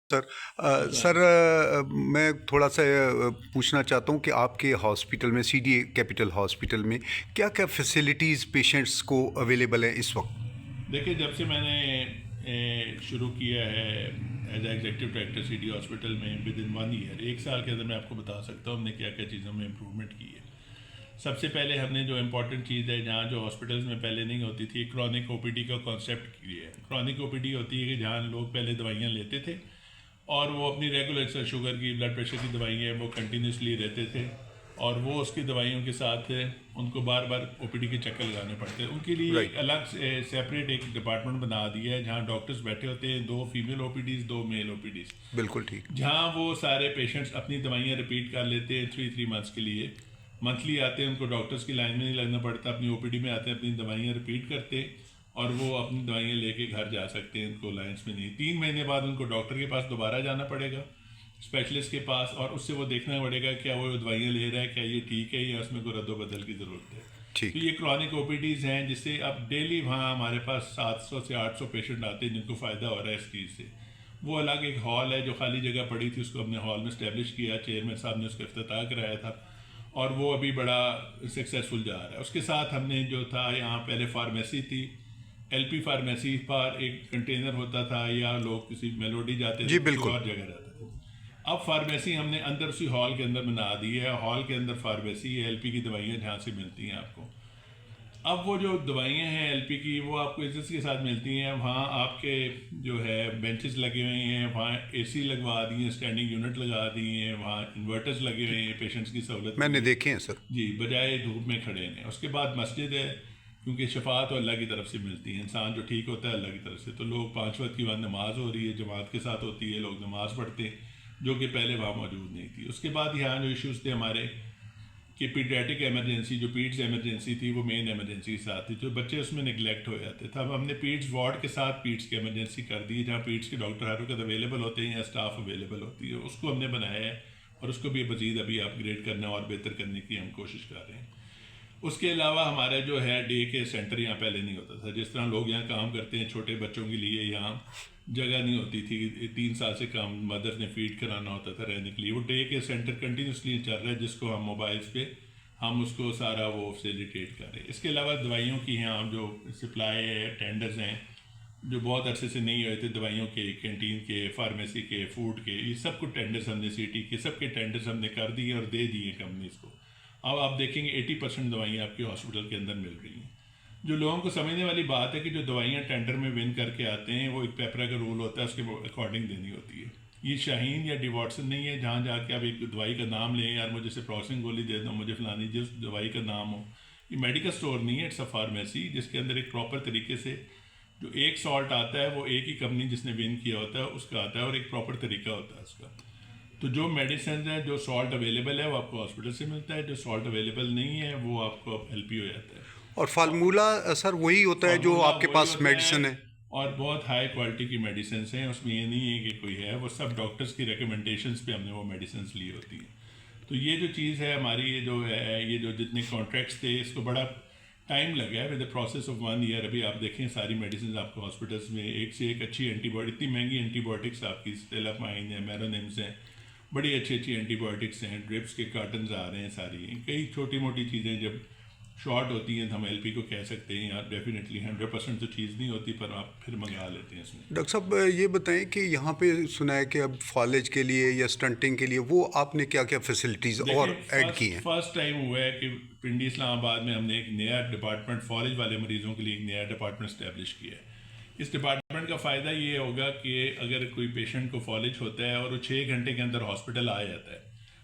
Sir sir मैं थोड़ा सा पूछना चाहता हूँ कि आपके हॉस्पिटल में सीडी कैपिटल हॉस्पिटल में क्या क्या फैसिलिटीज़ पेशेंट्स को अवेलेबल हैं इस वक्त। देखिए, जब से मैंने शुरू किया है as executive director city hospital में विद इन 1 ईयर, 1 साल के अंदर मैं आपको बता सकता हूँ हमने क्या क्या चीज़ों में इम्प्रूवमेंट की है। सबसे पहले हमने जो इम्पोर्टेंट चीज़ है, जहाँ जो हॉस्पिटल्स में पहले नहीं होती थी, क्रॉनिक ओपीडी का कॉन्सेप्ट किया है। क्रॉनिक ओपीडी होती है कि जहाँ लोग पहले दवाइयाँ लेते थे और वो अपनी रेगुलर शुगर की, ब्लड प्रेशर की दवाइयाँ वो कंटिन्यूसली रहते थे, और वो उसकी दवाइयों के साथ उनको बार बार ओपीडी के चक्कर लगाने पड़ते हैं। उनके लिए एक राइट। अलग सेपरेट एक डिपार्टमेंट बना दिया है, जहाँ डॉक्टर्स बैठे होते हैं, 2 फीमेल ओपीडीज़, 2 मेल ओपीडीज़, बिल्कुल ठीक। जहाँ वो सारे पेशेंट्स अपनी दवाइयाँ रिपीट कर लेते हैं 3 3 मंथ्स के लिए। मंथली आते हैं, उनको डॉक्टर्स की लाइन में नहीं लगना पड़ता, अपनी ओपीडी में आते हैं, अपनी दवाइयाँ रिपीट करते हैं और वो अपनी दवाइयाँ लेके घर जा सकते हैं, उनको लाइन्स में नहीं। 3 महीने बाद उनको डॉक्टर के पास दोबारा जाना पड़ेगा, स्पेशलिस्ट के पास, और उससे वो देखना पड़ेगा क्या वो दवाइयाँ ले रहा है, क्या ये ठीक है या उसमें कोई रद्दोबदल की ज़रूरत है। तो ठीक। ये क्रॉनिक ओपीडीज़ हैं, जिससे अब डेली वहाँ हमारे पास 700 से 800 पेशेंट आते हैं जिनको फ़ायदा हो रहा है इस चीज़ से। वो अलग एक हॉल है जो खाली जगह पड़ी थी, उसको हमने हॉल में इस्टेब्लिश किया, चेयरमैन साहब ने उसका इफ्तिताह कराया था और वो अभी बड़ा सक्सेसफुल जा रहा है। उसके साथ हमने जो था, यहाँ पहले फार्मेसी थी, एलपी फार्मेसी पर एक कंटेनर होता था या लोग किसी मेलोडी जाते थे, जी किसी बिल्कुल। और जगह रहते थे। अब फार्मेसी हमने अंदर उसी हॉल के अंदर बना दी है, हॉल के अंदर फार्मेसी है, एलपी की दवाइयाँ जहाँ से मिलती हैं आपको। अब वो जो दवाइयाँ हैं एलपी की, वो आपको इज्जत के साथ मिलती हैं। वहाँ आपके जो है बेंचेस लगे हुए हैं, वहाँ एसी लगवा दी है, स्टैंडिंग यूनिट लगा दी हैं, वहाँ इन्वर्टर्स लगे हुए हैं पेशेंट्स की सहूलत के मैंने लिए। देखे हैं सर। जी, बजाय धूप में खड़े हैं। उसके बाद मस्जिद है, क्योंकि शफा तो अल्लाह की तरफ से मिलती है, इंसान जो ठीक होता है अल्लाह की तरफ से। तो लोग 5 वक्त की वहाँ नमाज हो रही है, जमात के साथ होती है, लोग नमाज पढ़ते हैं, जो कि पहले वहाँ मौजूद नहीं थी। उसके बाद यहाँ जो इश्यूज़ थे हमारे, कि पीडियाट्रिक एमरजेंसी, जो पीड्स एमरजेंसी थी, वो मेन एमरजेंसी के साथ थी, तो बच्चे उसमें निगलेक्ट हो जाते थे। अब हमने पीड्स वार्ड के साथ पीड्स की एमरजेंसी कर दी, जहाँ पीड्स के डॉक्टर हर वक्त अवेलेबल होते हैं या स्टाफ अवेलेबल होती है, उसको हमने बनाया है और उसको भी मज़ीद अभी अपग्रेड करना और बेहतर करने की हम कोशिश कर रहे हैं। उसके अलावा हमारा जो है डे के सेंटर यहाँ पहले नहीं होता था। जिस तरह लोग यहाँ काम करते हैं, छोटे बच्चों के लिए यहाँ जगह नहीं होती थी, 3 साल से कम मदर ने फीड कराना होता था रहने के लिए, वो डे के सेंटर कंटिन्यूसली चल रहा है, जिसको हम मोबाइल्स पे हम उसको सारा वो फैसिलिटेट कर रहे हैं। इसके अलावा दवाइयों की यहाँ जो सप्लाई है, टेंडर्स हैं जो बहुत अरसे से नहीं हुए थे, दवाइयों के, कैंटीन के, फार्मेसी के, फूड के, ये सब कुछ टेंडर्स हमने सिटी के सबके टेंडर्स हमने कर दिए और दे दिए कंपनीज को। अब आप देखेंगे 80% दवाइयाँ आपके हॉस्पिटल के अंदर मिल रही हैं। जो लोगों को समझने वाली बात है कि जो दवाइयाँ टेंडर में विन करके आते हैं, वो एक पेपरा का रूल होता है, उसके अकॉर्डिंग देनी होती है। ये शाहीन या डिवॉट्सन नहीं है जहाँ जाके आप एक दवाई का नाम लें, यार मुझे सिप्रोसिन गोली दे दो, मुझे फलानी जिस दवाई का नाम हो। ये मेडिकल स्टोर नहीं है, इट्स अ फार्मेसी, जिसके अंदर एक प्रॉपर तरीके से जो एक सॉल्ट आता है वो एक ही कंपनी जिसने विन किया होता है उसका आता है, और एक प्रॉपर तरीका होता है उसका। तो जो मेडिसिन है, जो सॉल्ट अवेलेबल है वो आपको हॉस्पिटल से मिलता है, जो सॉल्ट अवेलेबल नहीं है वो आपको एलपी हो जाता है। और फार्मूला सर वही होता है जो फार्मूला आपके वही पास होता है, मेडिसिन है। और बहुत हाई क्वालिटी की मेडिसिन हैं उसमें, ये नहीं है कि कोई है, वो सब डॉक्टर्स की रिकमेंडेशंस पे हमने वो मेडिसिन ली होती हैं। तो ये जो चीज़ है हमारी, ये जो है, ये जो जितने कॉन्ट्रैक्ट्स थे, इसको बड़ा टाइम लगा है with the process of 1 year. अभी आप देखें सारी मेडिसिन आपको हॉस्पिटल्स में एक से एक अच्छी एंटीबायोटिक, इतनी महंगी एंटीबायोटिक्स आपकी स्टेलामाइन है, मैरोनिम्स हैं, बड़ी अच्छी अच्छी एंटीबायोटिक्स हैं, ड्रिप्स के कार्टन्स आ रहे हैं सारी। कई छोटी मोटी चीज़ें जब शॉर्ट होती हैं तो हम एलपी को कह सकते हैं यार, डेफिनेटली 100% तो चीज़ नहीं होती, पर आप फिर मंगा लेते हैं इसमें। डॉक्टर साहब ये बताएं कि यहाँ पे सुना है कि अब फॉलेज के लिए या स्टंटिंग के लिए वो आपने क्या क्या फैसिलिटीज़ देखिए, और ऐड की फर्स्ट हैं। फर्स्ट टाइम हुआ है कि पिंडी इस्लामाबाद में हमने एक नया डिपार्टमेंट, फॉरेज वाले मरीज़ों के लिए एक नया डिपार्टमेंट इस्टेब्लिश किया है। इस डिपार्टमेंट का फ़ायदा ये होगा कि अगर कोई पेशेंट को फॉलेज होता है और वो 6 घंटे के अंदर हॉस्पिटल आ जाता है,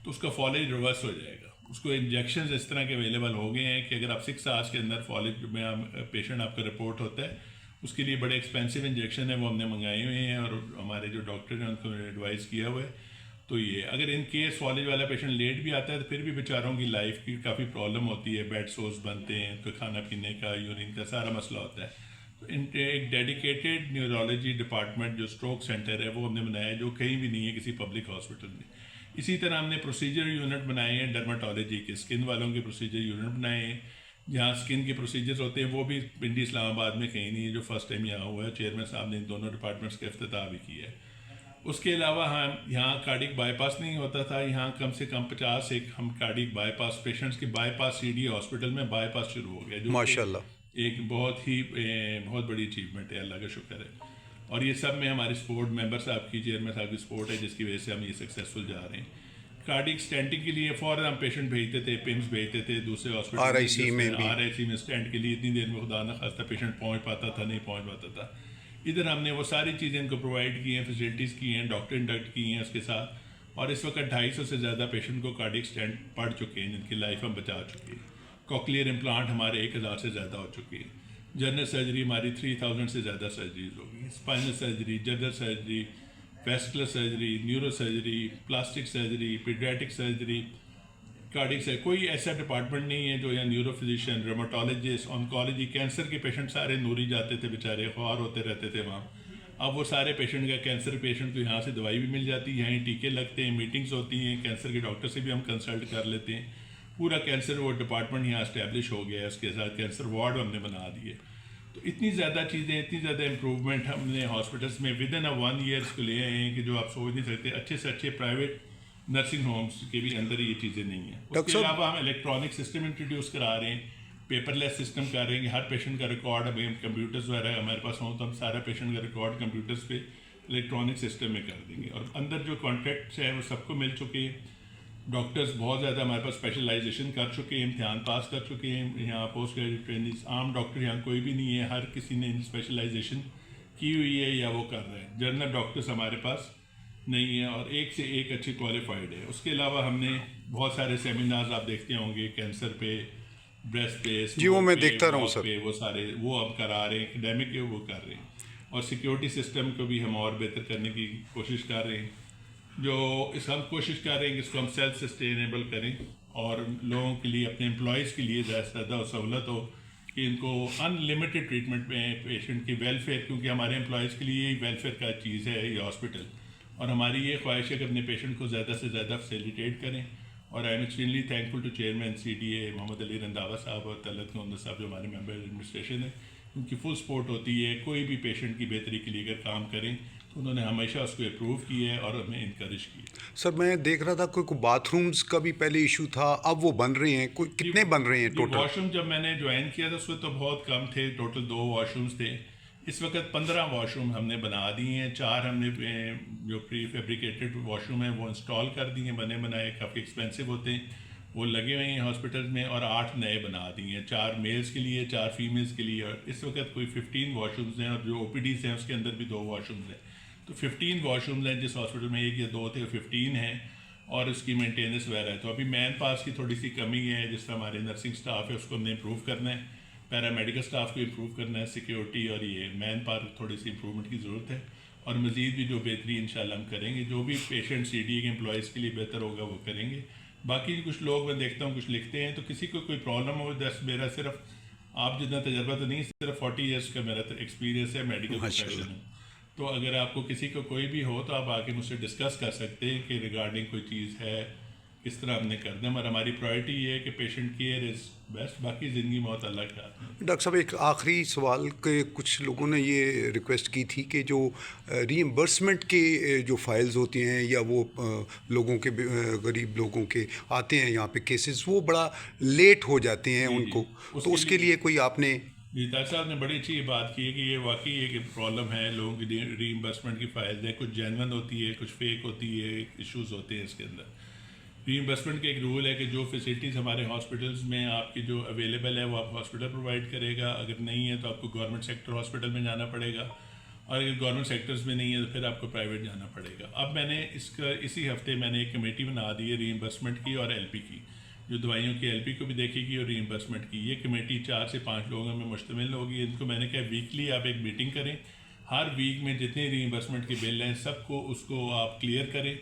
तो उसका फॉलेज रिवर्स हो जाएगा। उसको इंजेक्शन इस तरह के अवेलेबल हो गए हैं कि अगर आप 6 आवर्स के अंदर फॉलेज में पेशेंट आपका रिपोर्ट होता है, उसके लिए बड़े एक्सपेंसिव इंजेक्शन है, वो हमने मंगाए हुए हैं और हमारे जो डॉक्टर हैं उनको एडवाइस किया हुआ है। तो ये अगर इन केस फॉलेज वाला पेशेंट लेट भी आता है तो फिर भी बेचारों की लाइफ की काफ़ी प्रॉब्लम होती है, बेड सोर्स बनते हैं, तो खाना पीने का, यूरिन का सारा मसला होता है। तो इन एक डेडिकेटेड न्यूरोलॉजी डिपार्टमेंट जो स्ट्रोक सेंटर है वो हमने बनाया है, जो कहीं भी नहीं है किसी पब्लिक हॉस्पिटल में। इसी तरह हमने प्रोसीजर यूनिट बनाए हैं, डर्माटोलॉजी के, स्किन वालों के प्रोसीजर यूनिट बनाए हैं, जहाँ स्किन के प्रोसीजर्स होते हैं, वो भी पिंडी इस्लामाबाद में कहीं नहीं है, जो फर्स्ट टाइम यहाँ हुआ है। चेयरमैन साहब ने इन दोनों डिपार्टमेंट्स का इफ्तिताह भी किया है। उसके अलावा हम यहाँ कार्डिक बाईपास नहीं होता था, यहाँ कम से कम 50 एक हम कार्डिक बाईपास पेशेंट्स के बाईपास CDA हॉस्पिटल में बाईपास शुरू हो गया, जो माशाल्लाह। एक बहुत बड़ी अचीवमेंट है, अल्लाह का शुक्र है। और ये सब में हमारे स्पोर्ट मेंबर साहब की, चेयरमैन साहब की सपोर्ट है, जिसकी वजह से हम ये सक्सेसफुल जा रहे हैं। कार्डिक स्टेंटिंग के लिए फ़ौरन हम पेशेंट भेजते थे, पिम्स भेजते थे दूसरे हॉस्पिटल RIC में भी। RIC में स्टेंट के लिए इतनी देर में खुदा न खास्ता पेशेंट पहुँच पाता था, नहीं पहुँच पाता था। इधर हमने वो सारी चीज़ें इनको प्रोवाइड की हैं, फैसिलिटीज़ की हैं, डॉक्टर इंडक्ट किए हैं उसके साथ। और इस वक्त 250 से ज़्यादा पेशेंट को कार्डिक स्टेंट पड़ चुके हैं, जिनकी लाइफ हम बचा चुके हैं। कॉकलियर इम्प्लांट हमारे 1000 से ज़्यादा हो चुके हैं। जनरल सर्जरी हमारी 3000 से ज़्यादा सर्जरीज हो गई। Spinal surgery, general surgery, vascular surgery, neuro surgery, plastic surgery, paediatric surgery, cardiac surgery, कोई ऐसा डिपार्टमेंट नहीं है जो यहाँ न्यूरो फिजिशियन, रोमाटोलॉजिस्ट, ऑन्कोलॉजी, कैंसर के पेशेंट सारे नूरी जाते थे बेचारे, ख्वार होते रहते थे वहाँ। अब वो सारे पेशेंट का, कैंसर पेशेंट को यहाँ से दवाई भी मिल जाती है, यहीं टीके लगते हैं, मीटिंग्स होती हैं, कैंसर के डॉक्टर से भी हम कंसल्ट कर लेते हैं। पूरा कैंसर वो डिपार्टमेंट यहाँ इस्टेब्लिश हो गया है, उसके साथ कैंसर वार्ड हमने बना दिए। तो इतनी ज़्यादा चीज़ें, इतनी ज़्यादा इम्प्रूवमेंट हमने हॉस्पिटल्स में विद इन 1 ईयर को ले आए हैं कि जो आप सोच नहीं सकते। अच्छे से अच्छे प्राइवेट नर्सिंग होम्स के भी अंदर ये चीज़ें नहीं हैं। उसके अलावा हम इलेक्ट्रॉनिक सिस्टम इंट्रोड्यूस करा रहे हैं, पेपरलेस सिस्टम कर रहे हैं कि हर पेशेंट का रिकॉर्ड, अभी हम कंप्यूटर्स वगैरह हमारे पास हों तो हम सारा पेशेंट का रिकॉर्ड कंप्यूटर्स पे इलेक्ट्रॉनिक सिस्टम में कर देंगे। और अंदर जो कॉन्ट्रैक्ट्स हैं वो सबको मिल चुके हैं। डॉक्टर्स बहुत ज़्यादा हमारे पास स्पेशलाइजेशन कर चुके हैं, इम्तिहान पास कर चुके हैं। यहाँ पोस्ट ग्रेजुएट ट्रेनिंग, आम डॉक्टर यहाँ कोई भी नहीं है, हर किसी ने स्पेशलाइजेशन की हुई है या वो कर रहे हैं। जनरल डॉक्टर्स हमारे पास नहीं है और एक से एक अच्छी क्वालिफाइड है। उसके अलावा हमने बहुत सारे सेमिनार्स आप देखते होंगे, कैंसर पे, ब्रेस्ट पे, जी वो मैं पे, देखता रहूँ सर, पे, वो सारे वो अब करा रहे हैं, एकेडमिक वो कर रहे हैं। और सिक्योरिटी सिस्टम को भी हम और बेहतर करने की कोशिश कर रहे हैं। जो इस हम कोशिश कर रहे हैं कि इसको हम सेल्फ सस्टेनेबल करें और लोगों के लिए, अपने एम्प्लॉयज़ के लिए ज़्यादा सहूलत हो कि इनको अनलिमिटेड ट्रीटमेंट में पेशेंट की वेलफेयर, क्योंकि हमारे एम्प्लॉयज़ के लिए वेलफेयर का चीज़ है ये हॉस्पिटल। और हमारी ये ख्वाहिश है कि अपने पेशेंट को ज़्यादा से ज़्यादा फैसिलिटेट करें। और I am extremely thankful to chairman CDA Mohammad Ali Randhawa sahab और तलत गोंदा साहब जो हमारे मेंबर एडमिनिस्ट्रेशन है, उनकी फुल सपोर्ट होती है। कोई भी पेशेंट की बेहतरी के लिए अगर काम करें तो उन्होंने हमेशा उसको अप्रूव किया है और हमें इनकरेज किया। सर मैं देख रहा था कोई बाथरूम्स का भी पहले इशू था, अब वो बन रहे हैं, कोई कितने बन रहे हैं टोटल? वॉशरूम जब मैंने ज्वाइन किया था उसमें तो बहुत कम थे, टोटल 2 वॉशरूम्स थे। इस वक्त 15 वॉशरूम हमने बना दिए हैं। 4 हमने जो प्री फैब्रिकेटेड वॉशरूम है वो इंस्टॉल कर दिए हैं, बने बनाए, काफ़ी एक्सपेंसिव होते हैं, वो लगे हुए हैं हॉस्पिटल में। और 8 नए बना दिए हैं, 4 मेल्स के लिए, 4 फीमेल्स के लिए। और इस वक्त कोई 15 वॉशरूम्स हैं और जो OPDs हैं उसके अंदर भी 2 वॉशरूम्स हैं। तो 15 वॉशरूम्स हैं। जिस हॉस्पिटल में 1 या 2 थे 15 हैं। और उसकी मेंटेनेंस वगैरह है। तो अभी मैन पास की थोड़ी सी कमी है, जिस तरह हमारे नर्सिंग स्टाफ है उसको हमने इम्प्रूव करना है, पैरामेडिकल स्टाफ को इम्प्रूव करना है, सिक्योरिटी और ये मैन पावर थोड़ी सी इम्प्रूवमेंट की ज़रूरत है। और मज़ीद भी जो बेहतरी इंशाल्लाह हम करेंगे, जो भी पेशेंट CDA के एम्प्लॉयज़ के लिए बेहतर होगा वो करेंगे। बाकी कुछ लोग मैं देखता हूँ कुछ लिखते हैं, तो किसी को कोई प्रॉब्लम हो, दस मेरा सिर्फ आप जितना तजर्बा तो नहीं, सिर्फ 40 ईयर्स का मेरा एक्सपीरियंस है मेडिकल प्रोफेशन में। तो अगर आपको किसी को कोई भी हो तो आप आके मुझसे डिस्कस कर सकते हैं कि रिगार्डिंग कोई चीज़ है, किस तरह हमने कर दें। और हमारी प्रायोरिटी ये है कि पेशेंट केयर इज़ बेस्ट, बाकी ज़िंदगी मौत अल्लाह के हाथ में। डॉक्टर साहब एक आखिरी सवाल के, कुछ लोगों ने ये रिक्वेस्ट की थी कि जो रीइंबर्समेंट के जो फाइल्स होती हैं या वो लोगों के गरीब लोगों के आते हैं यहाँ पे केसेस, वो बड़ा लेट हो जाते हैं उनको, तो उसके लिए कोई आपने? जी डॉक्टर साहब ने बड़ी अच्छी बात की है कि ये वाकई एक प्रॉब्लम है। लोगों की रीइंबर्समेंट की फाइल्स हैं, कुछ जेन्युइन होती है, कुछ फेक होती है, इश्यूज होते हैं इसके अंदर। रीइंबर्समेंट का एक रूल है कि जो फैसिलिटीज़ हमारे हॉस्पिटल्स में आपकी जो अवेलेबल है वो आप हॉस्पिटल प्रोवाइड करेगा, अगर नहीं है तो आपको गवर्नमेंट सेक्टर हॉस्पिटल में जाना पड़ेगा, और अगर गवर्नमेंट सेक्टर्स में नहीं है तो फिर आपको प्राइवेट जाना पड़ेगा। अब मैंने इसी हफ्ते मैंने एक कमेटी बना दी है रीइंबर्समेंट की और LP की, जो दवाइयों की LP को भी देखेगी और रीइंबर्समेंट की। ये कमेटी 4 से 5 लोगों में मुश्तमिल होगी। इनको मैंने कहा वीकली आप एक मीटिंग करें, हर वीक में जितने रीइंबर्समेंट के बिल हैं सबको उसको आप क्लियर करें।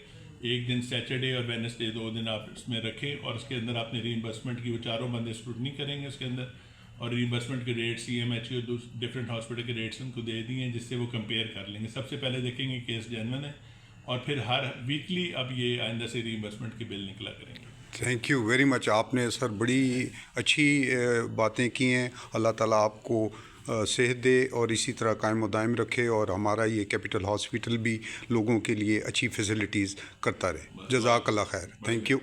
एक दिन सैटरडे और वेडनेसडे 2 दिन आप इसमें रखें और उसके अंदर आपने रीइंबर्समेंट की वो चारों बंदे स्क्रूटनी करेंगे उसके अंदर, और रीइंबर्समेंट के रेट CMHO डिफरेंट हॉस्पिटल के रेट्स उनको दे दिए, जिससे वो कंपेयर कर लेंगे। सबसे पहले देखेंगे केस जेन्युइन है और फिर हर वीकली अब ये आइंदा से रीइंबर्समेंट के बिल निकला करेंगे। थैंक यू वेरी मच, आपने सर बड़ी अच्छी बातें की हैं। अल्लाह ताला आपको सेहत दे और इसी तरह कायम व दायम रखे और हमारा ये कैपिटल हॉस्पिटल भी लोगों के लिए अच्छी फैसिलिटीज़ करता रहे। जज़ाकल्लाह खैर। Thank you.